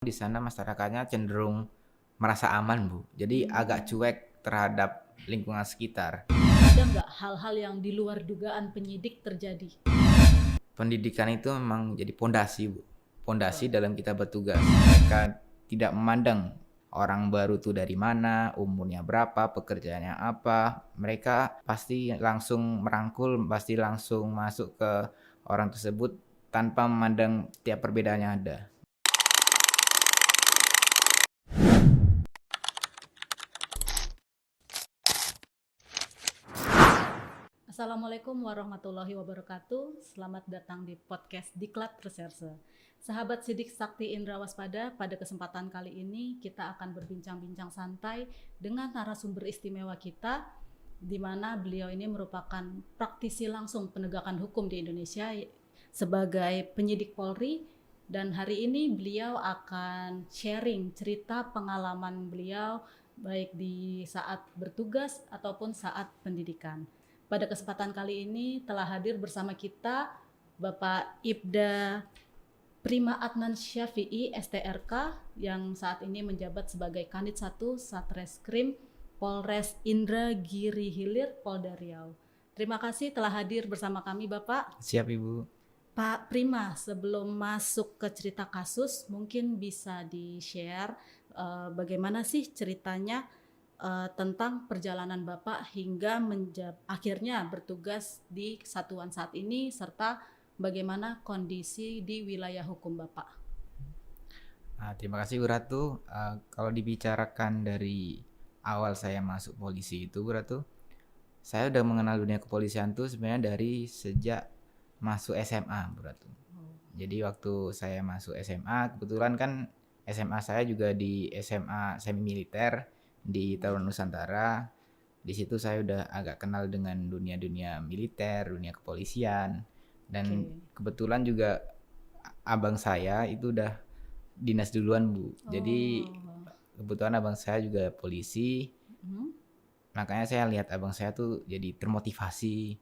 Di sana masyarakatnya cenderung merasa aman, Bu. Jadi agak Mmm. cuek terhadap lingkungan sekitar. Ada nggak hal-hal yang di luar dugaan penyidik terjadi? Pendidikan itu memang jadi pondasi, Bu. Pondasi Betul. dalam kita bertugas. Mereka tidak memandang orang baru tuh dari mana, umurnya berapa, pekerjaannya apa. Mereka pasti langsung merangkul, pasti langsung masuk ke orang tersebut tanpa memandang tiap perbedaannya ada. Assalamualaikum warahmatullahi wabarakatuh. Selamat datang di podcast Diklat Reserse. Sahabat Sidik Sakti Indra Waspada, pada kesempatan kali ini kita akan berbincang-bincang santai dengan narasumber istimewa kita, di mana beliau ini merupakan praktisi langsung penegakan hukum di Indonesia sebagai penyidik Polri, dan hari ini beliau akan sharing cerita pengalaman beliau baik di saat bertugas ataupun saat pendidikan. Pada kesempatan kali ini telah hadir bersama kita Bapak Ibda Prima Adnan Syafi'i STRK yang saat ini menjabat sebagai Kanit 1 Satreskrim Polres Indragiri Hilir Polda Riau. Terima kasih telah hadir bersama kami Bapak. Siap, Ibu. Pak Prima, sebelum masuk ke cerita kasus, mungkin bisa di-share bagaimana sih ceritanya tentang perjalanan Bapak hingga akhirnya bertugas di satuan saat ini, serta bagaimana kondisi di wilayah hukum Bapak. Terima kasih Bu Ratu. Kalau dibicarakan dari awal saya masuk polisi itu Bu Ratu, saya udah mengenal dunia kepolisian tuh sebenarnya dari sejak masuk SMA Bu Ratu. Jadi waktu saya masuk SMA, kebetulan kan SMA saya juga di SMA semi militer di Tarunan Nusantara. Di situ saya udah agak kenal dengan dunia-dunia militer, dunia kepolisian, dan Oke. kebetulan juga abang saya itu udah dinas duluan Bu. Jadi Oh. kebetulan abang saya juga polisi, Hmm. makanya saya lihat abang saya tuh jadi termotivasi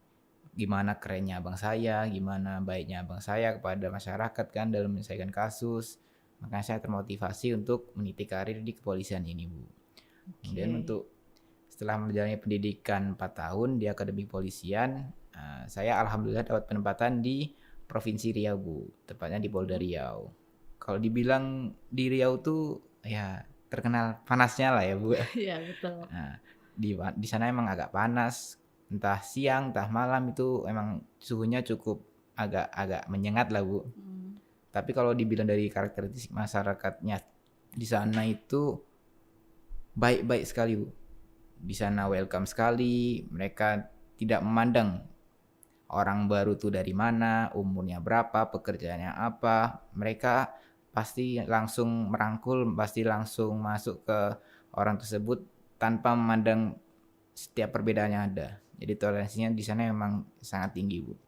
gimana kerennya abang saya, gimana baiknya abang saya kepada masyarakat kan dalam menyelesaikan kasus. Makanya saya termotivasi untuk meniti karir di kepolisian ini, Bu. Kemudian Oke. untuk setelah menjalani pendidikan 4 tahun di Akademi Kepolisian, saya alhamdulillah dapat penempatan di Provinsi Riau, Bu. Tepatnya di Polda Hmm. Riau. Kalau dibilang di Riau tuh ya terkenal panasnya lah ya, Bu. Ya, betul. Nah, di sana emang agak panas, entah siang, entah malam itu emang suhunya cukup agak menyengat lah, Bu. Hmm. Tapi kalau dibilang dari karakteristik masyarakatnya di sana itu baik-baik sekali, Bu. Di sana welcome sekali, mereka tidak memandang orang baru tuh dari mana, umurnya berapa, pekerjaannya apa. Mereka pasti langsung merangkul, pasti langsung masuk ke orang tersebut tanpa memandang setiap perbedaannya ada. Jadi toleransinya di sana memang sangat tinggi, Bu.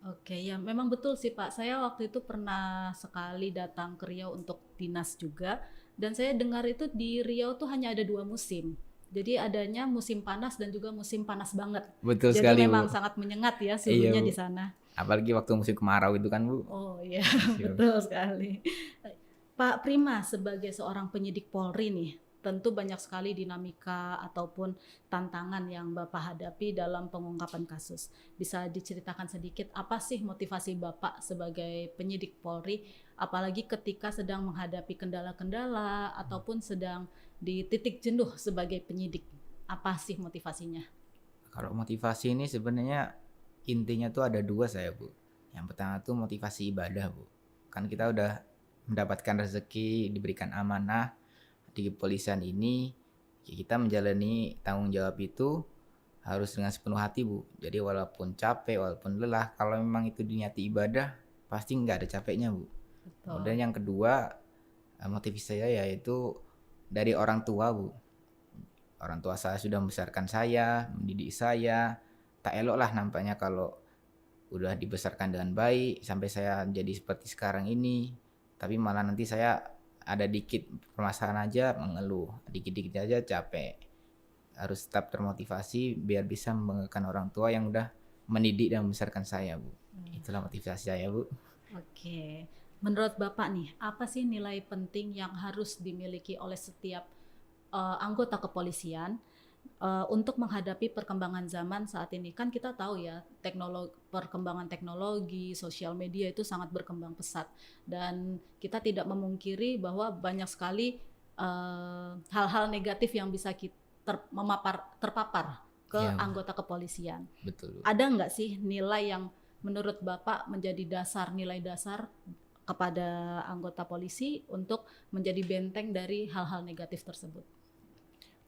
Oke, ya memang betul sih Pak. Saya waktu itu pernah sekali datang ke Riau untuk dinas juga, dan saya dengar itu di Riau tuh hanya ada 2 musim. Jadi adanya musim panas dan juga musim panas banget. Betul Jadi sekali, Bu. memang sangat menyengat ya Iya, suhunya Bu. di sana. Apalagi waktu musim kemarau itu kan, Bu. Oh iya, Asyik. betul sekali. Pak Prima, sebagai seorang penyidik Polri nih, tentu banyak sekali dinamika ataupun tantangan yang Bapak hadapi dalam pengungkapan kasus. Bisa diceritakan sedikit apa sih motivasi Bapak sebagai penyidik Polri, apalagi ketika sedang menghadapi kendala-kendala ataupun sedang di titik jenuh sebagai penyidik. Apa sih motivasinya? Kalau motivasi ini sebenarnya intinya tuh ada dua saya, Bu. Yang pertama tuh motivasi ibadah, Bu. Kan kita udah mendapatkan rezeki, diberikan amanah di kepolisian ini, ya kita menjalani tanggung jawab itu harus dengan sepenuh hati, Bu. Jadi walaupun capek, walaupun lelah, kalau memang itu diniati ibadah, pasti nggak ada capeknya, Bu. Betul. Kemudian yang kedua, motivasi saya yaitu dari orang tua, Bu. Orang tua saya sudah membesarkan saya, mendidik saya. Tak elok lah nampaknya kalau udah dibesarkan dengan baik sampai saya jadi seperti sekarang ini. Tapi malah nanti saya ada dikit permasalahan aja mengeluh, dikit-dikit aja capek. Harus tetap termotivasi biar bisa membanggakan orang tua yang udah mendidik dan membesarkan saya, Bu. Itulah motivasi saya, Bu. Oke. Menurut Bapak nih, apa sih nilai penting yang harus dimiliki oleh setiap anggota kepolisian untuk menghadapi perkembangan zaman saat ini? Kan kita tahu ya, perkembangan teknologi, sosial media itu sangat berkembang pesat, dan kita tidak memungkiri bahwa banyak sekali hal-hal negatif yang bisa kita terpapar ke Iya, anggota kepolisian. betul, Bu. Ada nggak sih nilai yang menurut Bapak menjadi nilai dasar kepada anggota polisi untuk menjadi benteng dari hal-hal negatif tersebut?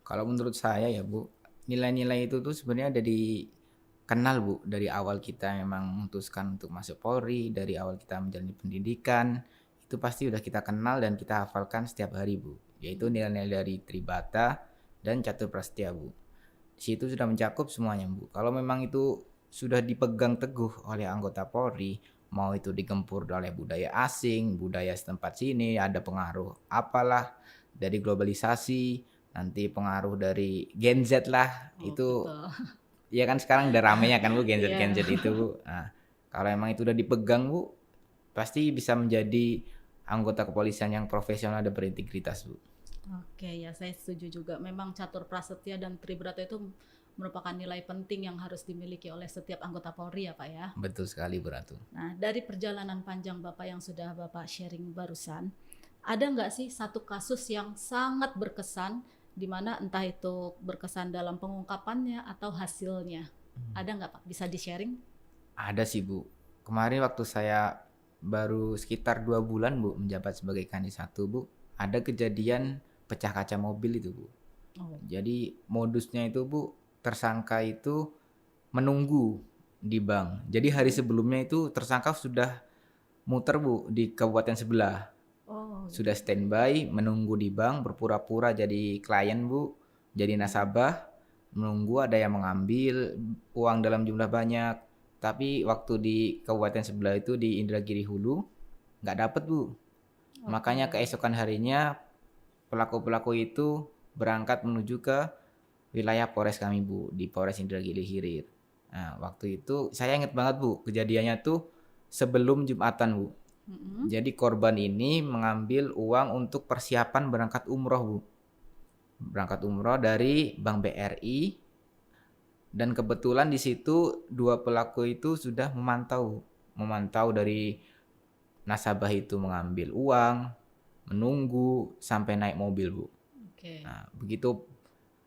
Kalau menurut saya ya Bu, nilai-nilai itu tuh sebenarnya udah dikenal Bu dari awal kita memang memutuskan untuk masuk Polri, dari awal kita menjalani pendidikan, itu pasti udah kita kenal dan kita hafalkan setiap hari Bu, yaitu nilai-nilai dari Tribata dan Catur Prasetya Bu. Di situ sudah mencakup semuanya Bu. Kalau memang itu sudah dipegang teguh oleh anggota Polri, mau itu digempur oleh budaya asing, budaya setempat sini, ada pengaruh apalah dari globalisasi, nanti pengaruh dari Gen Z lah, Oh, itu betul. ya kan sekarang udah ramenya kan Bu Gen Iya. Z itu Bu. Nah, kalau emang itu udah dipegang Bu, pasti bisa menjadi anggota kepolisian yang profesional dan berintegritas Bu. Oke, ya saya setuju juga. Memang catur prasetya dan tribrata itu merupakan nilai penting yang harus dimiliki oleh setiap anggota Polri ya Pak ya. Betul sekali Bu Ratu. Nah, dari perjalanan panjang Bapak yang sudah Bapak sharing barusan, ada nggak sih satu kasus yang sangat berkesan, di mana entah itu berkesan dalam pengungkapannya atau hasilnya? Ada nggak Pak? Bisa di-sharing? Ada sih Bu. Kemarin waktu saya baru sekitar 2 bulan Bu menjabat sebagai Kanit 1 Bu, ada kejadian pecah kaca mobil itu Bu. Oh, Jadi modusnya itu Bu, tersangka itu menunggu di bank. Jadi hari sebelumnya itu tersangka sudah muter Bu di kabupaten sebelah. oh Sudah gitu. standby menunggu di bank, berpura-pura jadi klien Bu, jadi nasabah, menunggu ada yang mengambil uang dalam jumlah banyak. Tapi waktu di kabupaten sebelah itu di Indragiri Hulu nggak dapet Bu. Makanya Oke. keesokan harinya pelaku-pelaku itu berangkat menuju ke wilayah Polres kami Bu, di Polres Indragiri Hilir. Nah, waktu itu saya ingat banget Bu, kejadiannya tuh sebelum Jumatan Bu. Mm-mm. Jadi korban ini mengambil uang untuk persiapan berangkat umroh Bu. Berangkat umroh dari Bank BRI, dan kebetulan di situ dua pelaku itu sudah memantau dari nasabah itu mengambil uang, menunggu sampai naik mobil Bu. Oke. Nah, begitu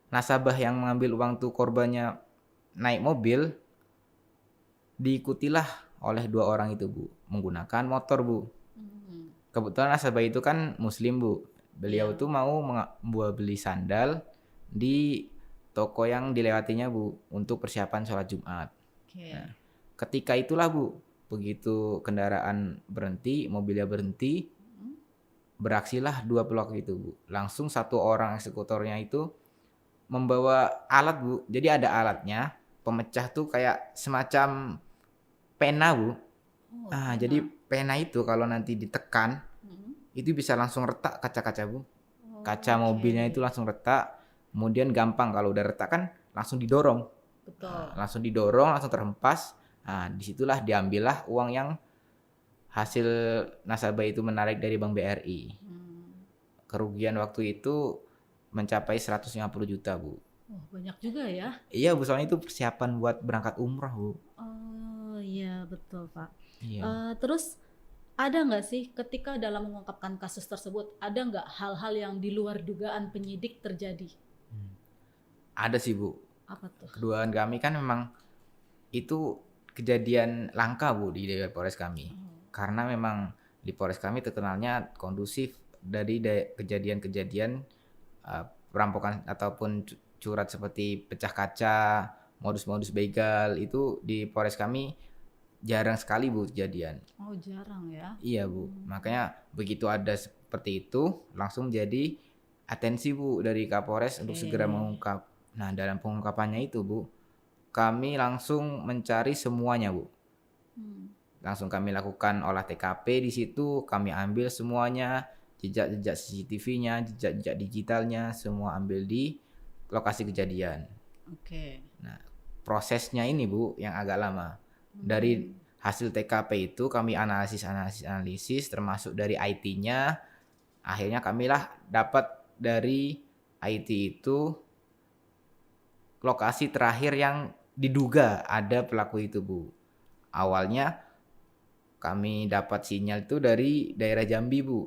nasabah yang mengambil uang tuh korbannya naik mobil, diikutilah oleh dua orang itu Bu, menggunakan motor Bu. Hmm. Kebetulan nasabah itu kan muslim Bu. Beliau Iya. tuh mau beli sandal di toko yang dilewatinya Bu, untuk persiapan sholat Jumat. Nah, Oke. ketika itulah Bu, begitu kendaraan berhenti, mobilnya berhenti, Mm. beraksilah dua pelaku itu Bu. Langsung satu orang eksekutornya itu membawa alat Bu. Jadi ada alatnya, pemecah tuh kayak semacam pena Bu. Oh, Jadi pena. pena itu kalau nanti ditekan, Mm. itu bisa langsung retak kaca-kaca Bu. Kaca Oke. mobilnya itu langsung retak, kemudian gampang kalau udah retak kan langsung didorong. Betul. Langsung didorong, langsung terhempas. Nah, disitulah diambillah uang yang hasil nasabah itu menarik dari Bank BRI. Hmm. Kerugian waktu itu mencapai 150 juta Bu. Oh, banyak juga ya. Iya Bu, soalnya itu persiapan buat berangkat umrah Bu. Oh iya betul Pak. Iya. Terus ada nggak sih ketika dalam mengungkapkan kasus tersebut, ada nggak hal-hal yang di luar dugaan penyidik terjadi? Hmm. Ada sih Bu. Apa tuh? Keduaan kami kan memang itu kejadian langka Bu di Polres kami. Oh, Karena memang di Polres kami terkenalnya kondusif dari kejadian-kejadian perampokan ataupun curat seperti pecah kaca, modus-modus begal, itu di Polres kami jarang sekali Bu kejadian. oh jarang ya. Iya Bu, makanya begitu ada seperti itu langsung jadi atensi Bu dari Kapolres untuk segera Oke. mengungkap. Nah, dalam pengungkapannya itu Bu, kami langsung mencari semuanya Bu. Hmm. Langsung kami lakukan olah TKP di situ, kami ambil semuanya, jejak-jejak CCTV-nya, jejak-jejak digitalnya, semua ambil di lokasi kejadian. Oke. Nah, prosesnya ini Bu yang agak lama. Dari Hmm. hasil TKP itu kami analisis termasuk dari IT-nya. Akhirnya kamilah dapat dari IT itu lokasi terakhir yang diduga ada pelaku itu, Bu. Awalnya kami dapat sinyal itu dari daerah Jambi, Bu.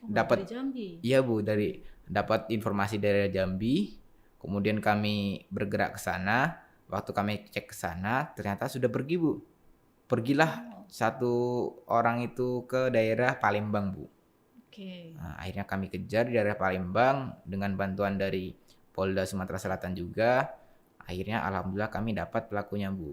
Oh, dari Dapat, Jambi. iya Bu, dapat informasi dari Jambi. Kemudian kami bergerak ke sana. Waktu kami cek ke sana, ternyata sudah pergi, Bu. Pergilah Oh, satu orang itu ke daerah Palembang, Bu. oke. Nah, akhirnya kami kejar di daerah Palembang dengan bantuan dari Polda Sumatera Selatan juga. Akhirnya alhamdulillah kami dapat pelakunya, Bu.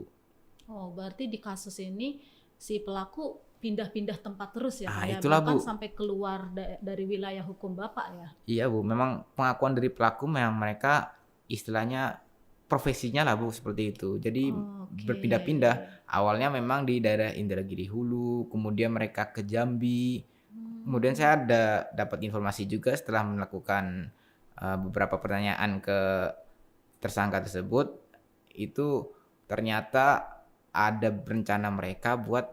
Oh, berarti di kasus ini si pelaku pindah-pindah tempat terus ya, Pak ya? Itulah, Bahkan Bu. sampai keluar dari wilayah hukum Bapak ya? Iya, Bu. Memang pengakuan dari pelaku memang mereka istilahnya profesinya lah, Bu, seperti itu. Jadi Oke. berpindah-pindah. Awalnya memang di daerah Indragiri Hulu, kemudian mereka ke Jambi. Kemudian Hmm, saya dapat informasi juga setelah melakukan beberapa pertanyaan ke tersangka tersebut, itu ternyata ada rencana mereka buat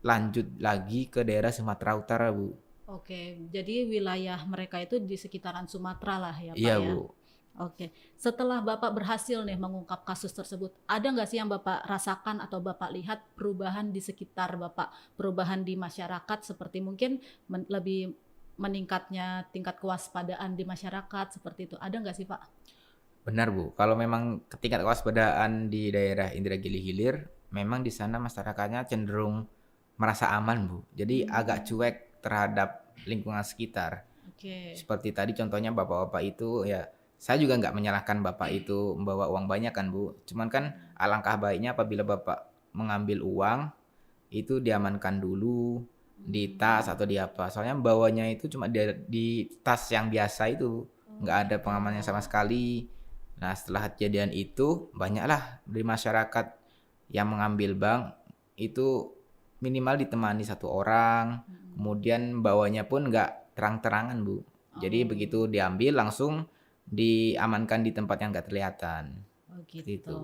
lanjut lagi ke daerah Sumatera Utara, Bu. oke, jadi wilayah mereka itu di sekitaran Sumatera lah ya, Pak Iya, ya? Bu. Oke, setelah Bapak berhasil nih mengungkap kasus tersebut, ada nggak sih yang Bapak rasakan atau Bapak lihat perubahan di sekitar Bapak, perubahan di masyarakat seperti mungkin lebih meningkatnya tingkat kewaspadaan di masyarakat seperti itu, ada nggak sih Pak? Benar, Bu. Kalau memang tingkat kewaspadaan di daerah Indragiri Hilir, memang di sana masyarakatnya cenderung merasa aman, Bu. Jadi agak Hmm, cuek terhadap lingkungan sekitar. oke. Seperti tadi contohnya bapak-bapak itu ya, saya juga nggak menyalahkan bapak itu membawa uang banyak kan, Bu. Cuman kan alangkah baiknya apabila bapak mengambil uang itu diamankan dulu di tas Hmm, atau di apa. Soalnya bawanya itu cuma di tas yang biasa itu, oh nggak ada gitu. pengamannya sama sekali. Nah, setelah kejadian itu banyaklah dari masyarakat yang mengambil bank itu minimal ditemani satu orang, Hmm. kemudian bawanya pun nggak terang-terangan, Bu. Jadi Oh, begitu diambil langsung diamankan di tempat yang nggak kelihatan. oh Seperti gitu. itu.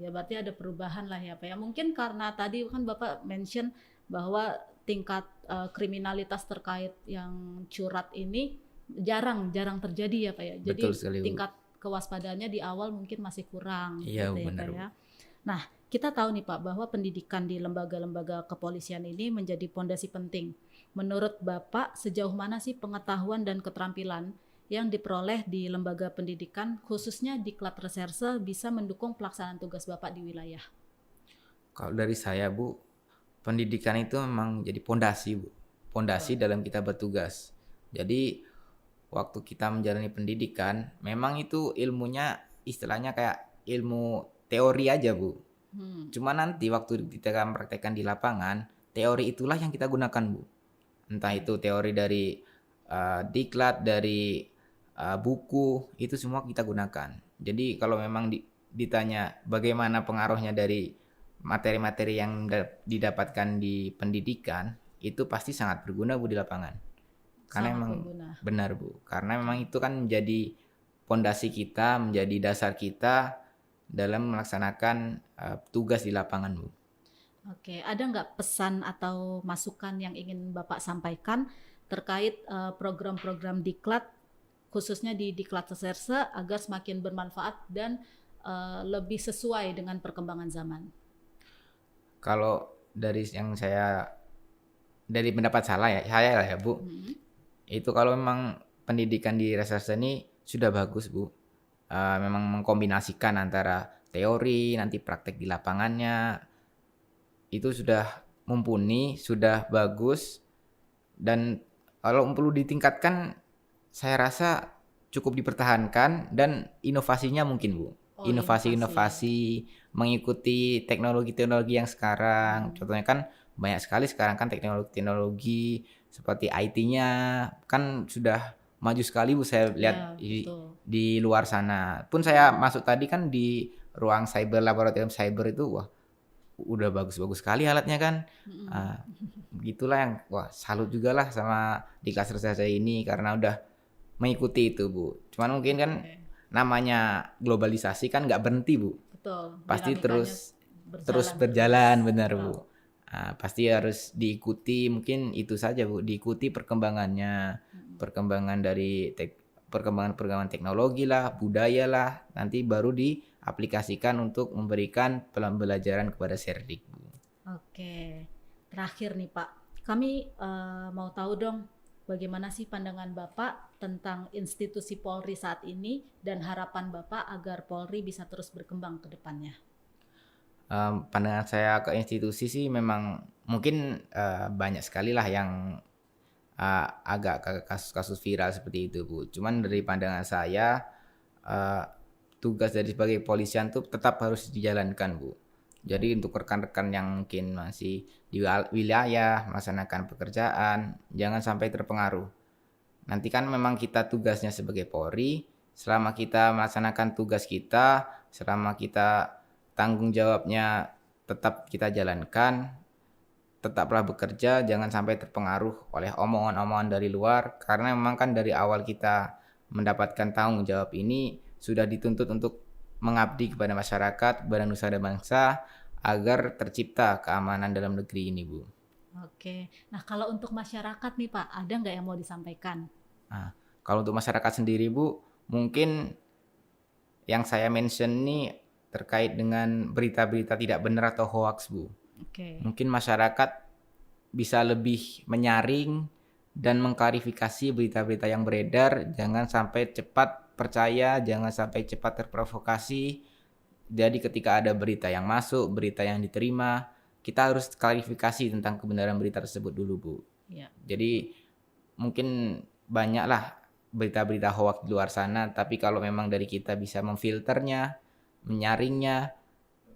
Ya berarti ada perubahan lah ya Pak ya. Mungkin karena tadi kan Bapak mention bahwa tingkat kriminalitas terkait yang curat ini jarang terjadi ya Pak ya. Betul Jadi sekali, Bu. tingkat kewaspadaannya di awal mungkin masih kurang Iya, gitu Bu, ya benar, Pak Bu. ya. Nah, kita tahu nih Pak bahwa pendidikan di lembaga-lembaga kepolisian ini menjadi pondasi penting. Menurut Bapak sejauh mana sih pengetahuan dan keterampilan yang diperoleh di lembaga pendidikan khususnya di Klat Reserse bisa mendukung pelaksanaan tugas Bapak di wilayah? Kalau dari saya, Bu, pendidikan itu memang jadi pondasi, Bu. Pondasi Betul. dalam kita bertugas. Jadi, waktu kita menjalani pendidikan, memang itu ilmunya istilahnya kayak ilmu teori aja, Bu. Hmm. Cuma nanti waktu kita akan praktekkan di lapangan, teori itulah yang kita gunakan, Bu. Entah itu teori dari diklat, dari buku, itu semua kita gunakan. Jadi kalau memang ditanya bagaimana pengaruhnya dari materi-materi yang didapatkan di pendidikan, itu pasti sangat berguna, Bu, di lapangan. Karena Sangat emang berguna. benar, Bu. Karena Oke. memang itu kan menjadi pondasi kita, menjadi dasar kita dalam melaksanakan tugas di lapangan, Bu. Oke, ada nggak pesan atau masukan yang ingin Bapak sampaikan terkait program-program Diklat khususnya di Diklat Reserse agar semakin bermanfaat dan lebih sesuai dengan perkembangan zaman? Kalau dari pendapat saya lah ya, Bu. Hmm. Itu kalau memang pendidikan di reserse ini sudah bagus, Bu. Memang mengkombinasikan antara teori, nanti praktek di lapangannya, itu sudah mumpuni, sudah bagus, dan kalau perlu ditingkatkan, saya rasa cukup dipertahankan dan inovasinya mungkin, Bu. Oh, inovasi. Inovasi-inovasi mengikuti teknologi-teknologi yang sekarang. Hmm. Contohnya kan banyak sekali sekarang kan teknologi-teknologi seperti IT-nya kan sudah maju sekali, Bu, saya lihat Ya, betul. di luar sana. Pun saya masuk tadi kan di ruang cyber, laboratorium cyber itu, wah, udah bagus-bagus sekali alatnya kan. Hmm. Ah, begitulah yang wah salut juga lah sama di kelas saya ini karena udah mengikuti itu, Bu. Cuman mungkin kan Oke, namanya globalisasi kan nggak berhenti, Bu. betul. Pasti Dinamikanya terus terus berjalan terus. berjalan, benar, Betul. Bu. Pasti harus diikuti, mungkin itu saja Bu, diikuti perkembangannya, Mhm. perkembangan dari perkembangan-perkembangan teknologi lah, budaya lah, nanti baru diaplikasikan untuk memberikan pembelajaran kepada Serdik Bu. Oke, terakhir nih Pak, kami mau tahu dong bagaimana sih pandangan Bapak tentang institusi Polri saat ini dan harapan Bapak agar Polri bisa terus berkembang ke depannya? Pandangan saya ke institusi sih memang mungkin, banyak sekali lah yang, agak ke kasus-kasus viral seperti itu Bu. Cuman dari pandangan saya, eee, tugas dari sebagai polisian tuh tetap harus dijalankan Bu. Ya. Jadi untuk rekan-rekan yang mungkin masih di wilayah melaksanakan pekerjaan, jangan sampai terpengaruh. Nanti kan memang kita tugasnya sebagai Polri, selama kita melaksanakan tugas kita, selama kita tanggung jawabnya tetap kita jalankan, tetaplah bekerja, jangan sampai terpengaruh oleh omongan-omongan dari luar, karena memang kan dari awal kita mendapatkan tanggung jawab ini sudah dituntut untuk mengabdi kepada masyarakat, kepada nusa dan bangsa, agar tercipta keamanan dalam negeri ini, Bu. Oke, nah kalau untuk masyarakat nih Pak, ada nggak yang mau disampaikan? Nah, kalau untuk masyarakat sendiri, Bu, mungkin yang saya mention nih terkait dengan berita-berita tidak benar atau hoaks, Bu. Oke. Mungkin masyarakat bisa lebih menyaring dan mengklarifikasi berita-berita yang beredar, jangan sampai cepat percaya, jangan sampai cepat terprovokasi. Jadi ketika ada berita yang masuk, berita yang diterima, kita harus klarifikasi tentang kebenaran berita tersebut dulu, Bu. Ya. Jadi mungkin banyaklah berita-berita hoaks di luar sana, tapi kalau memang dari kita bisa memfilternya, menyaringnya,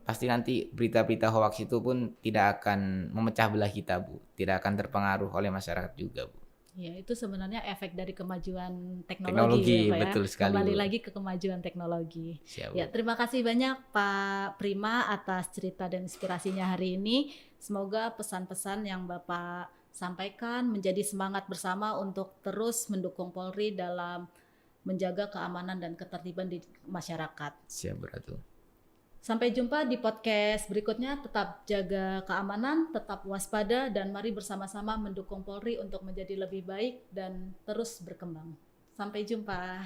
pasti nanti berita-berita hoaks itu pun tidak akan memecah belah kita, Bu. Tidak akan terpengaruh oleh masyarakat juga, Bu. Ya, itu sebenarnya efek dari kemajuan teknologi Teknologi, ya, Pak ya. betul sekali, Kembali Bu. lagi ke kemajuan teknologi. Siap, Bu. Ya, terima kasih banyak Pak Prima atas cerita dan inspirasinya hari ini. Semoga pesan-pesan yang Bapak sampaikan menjadi semangat bersama untuk terus mendukung Polri dalam menjaga keamanan dan ketertiban di masyarakat. Siap, Bu Ratu. Sampai jumpa di podcast berikutnya. Tetap jaga keamanan, tetap waspada, dan mari bersama-sama mendukung Polri untuk menjadi lebih baik dan terus berkembang. Sampai jumpa.